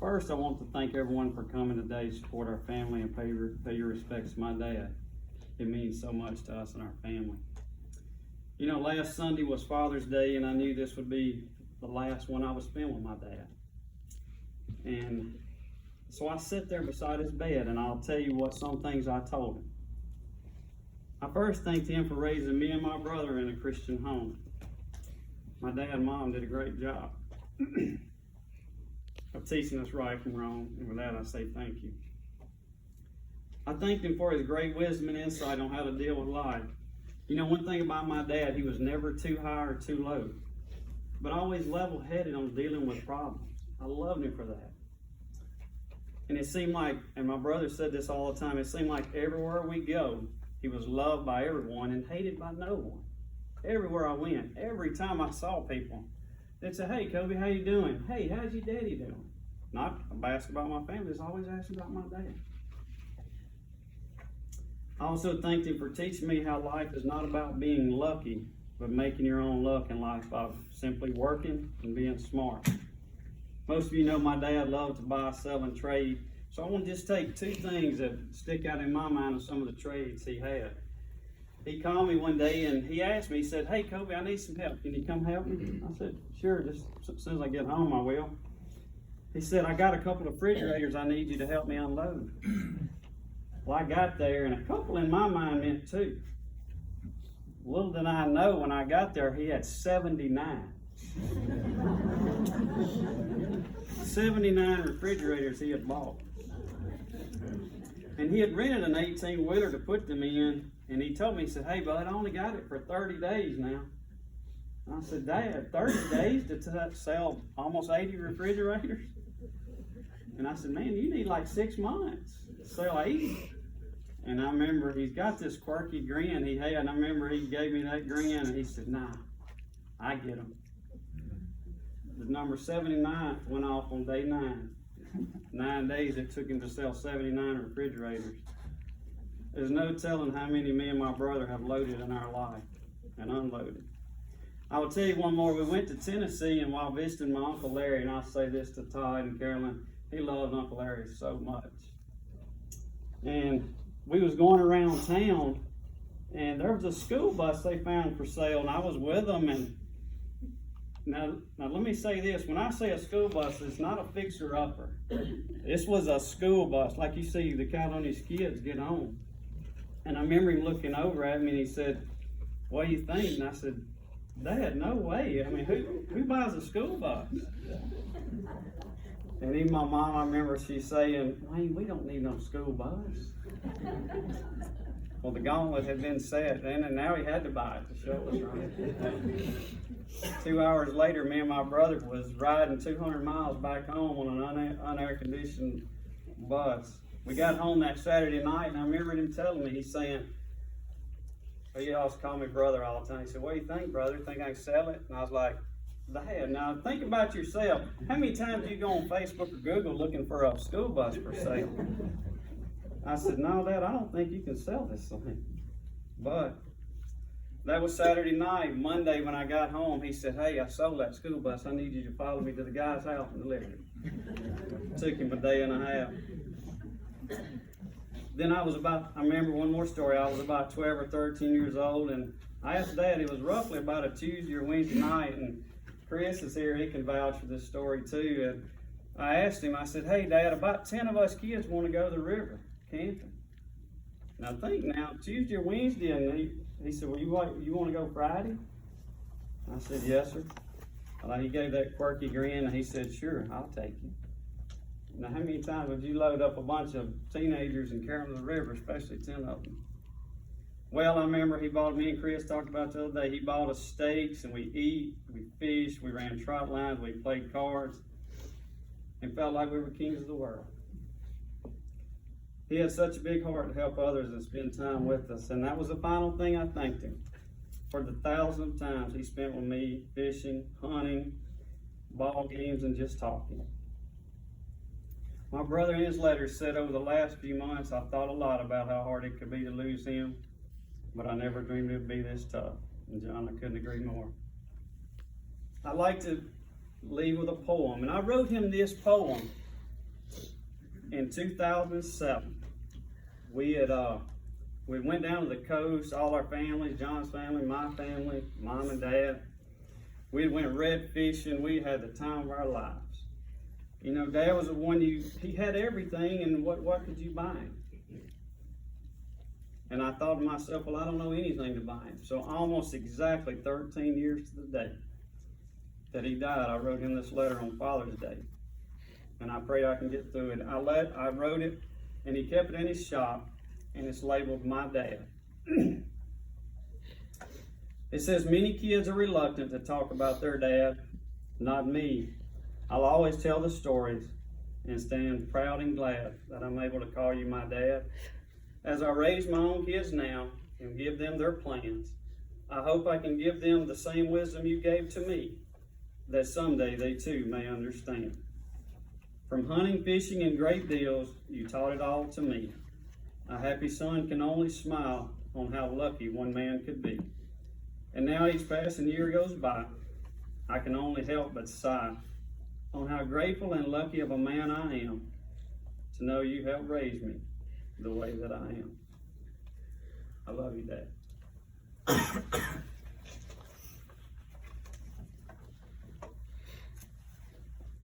First, I want to thank everyone for coming today to support our family and pay your respects to my dad. It means so much to us and our family. You know, last Sunday was Father's Day, and I knew this would be the last one I would spend with my dad. And so I sit there beside his bed, and I'll tell you what some things I told him. I first thanked him for raising me and my brother in a Christian home. My dad and mom did a great job of teaching us right from wrong, and with that I say thank you. I thanked him for his great wisdom and insight on how to deal with life. You know, one thing about my dad, he was never too high or too low, but always level-headed on dealing with problems. I loved him for that. And it seemed like, and my brother said this all the time, it seemed like everywhere we go, he was loved by everyone and hated by no one. Everywhere I went, every time I saw people, they'd say, "Hey, Kobe, how you doing? Hey, how's your daddy doing?" Not ask about my family, it's always asking about my dad. I also thanked him for teaching me how life is not about being lucky, but making your own luck in life by simply working and being smart. Most of you know my dad loved to buy, sell, and trade, so I want to just take two things that stick out in my mind of some of the trades he had. He called me one day and he asked me, he said, "Hey, Kobe, I need some help. Can you come help me?" I said, "Sure, just as soon as I get home, I will." He said, "I got a couple of refrigerators I need you to help me unload." Well, I got there, and a couple in my mind meant two. Little did I know, when I got there, he had 79. 79 refrigerators he had bought. And he had rented an 18-wheeler to put them in, and he told me, he said, "Hey, bud, I only got it for 30 days now." And I said, "Dad, 30 days to sell almost 80 refrigerators?" And I said, "Man, you need like 6 months to sell 80. And I remember he's got this quirky grin he had, and I remember he gave me that grin, and he said, "Nah, I get them." The number 79 went off on day 9. 9 days it took him to sell 79 refrigerators. There's no telling how many me and my brother have loaded in our life and unloaded. I will tell you one more. We went to Tennessee, and while visiting my Uncle Larry, and I'll say this to Todd and Carolyn, he loved Uncle Larry so much. And we was going around town, and there was a school bus they found for sale, and I was with them. And now let me say this: when I say a school bus, it's not a fixer-upper. This was a school bus, like you see the Caledonia's kids get on. And I remember him looking over at me, and he said, "What do you think?" And I said, "Dad, no way. I mean, who buys a school bus?" And even my mom, I remember she saying, "Wayne, we don't need no school bus." Well, the gauntlet had been set then, and now he had to buy it to show us right. 2 hours later, me and my brother was riding 200 miles back home on an unair-conditioned bus. We got home that Saturday night, and I remember him telling me, he's saying, he always called me brother all the time. He said, "What do you think, brother? Think I can sell it?" And I was like, "Dad, now think about yourself. How many times do you go on Facebook or Google looking for a school bus for sale?" I said, "No, Dad, I don't think you can sell this thing." But that was Saturday night. Monday, when I got home, he said, "Hey, I sold that school bus. I need you to follow me to the guy's house and deliver it." Took him a day and a half. Then I remember one more story. I was about 12 or 13 years old, and I asked Dad, it was roughly about a Tuesday or Wednesday night, and Chris is here, he can vouch for this story too. And I asked him, I said, "Hey, Dad, about 10 of us kids want to go to the river camping." And I think now, Tuesday or Wednesday, and he said, "Well, you want to go Friday?" I said, "Yes, sir." Well, he gave that quirky grin, and he said, "Sure, I'll take you." Now, how many times would you load up a bunch of teenagers and carry them to the river, especially 10 of them? Well, I remember me and Chris talked about the other day, he bought us steaks, and we eat, we fished, we ran trot lines, we played cards, and felt like we were kings of the world. He had such a big heart to help others and spend time with us, and that was the final thing I thanked him for, the thousands of times he spent with me fishing, hunting, ball games, and just talking. My brother in his letter said, over the last few months, I've thought a lot about how hard it could be to lose him, but I never dreamed it would be this tough. And John, I couldn't agree more. I'd like to leave with a poem. And I wrote him this poem in 2007. We went down to the coast, all our families, John's family, my family, mom and dad. We went red fishing. We had the time of our lives. You know, Dad was the one he had everything, and what could you buy him? And I thought to myself, well, I don't know anything to buy him. So almost exactly 13 years to the day that he died, I wrote him this letter on Father's Day. And I pray I can get through it. I wrote it, and he kept it in his shop, and it's labeled My Dad. It says, many kids are reluctant to talk about their dad. Not me. I'll always tell the stories and stand proud and glad that I'm able to call you my dad. As I raise my own kids now and give them their plans, I hope I can give them the same wisdom you gave to me, that someday they too may understand. From hunting, fishing, and great deals, you taught it all to me. A happy son can only smile on how lucky one man could be. And now each passing year goes by, I can only help but sigh on how grateful and lucky of a man I am to know you helped raise me the way that I am. I love you, Dad.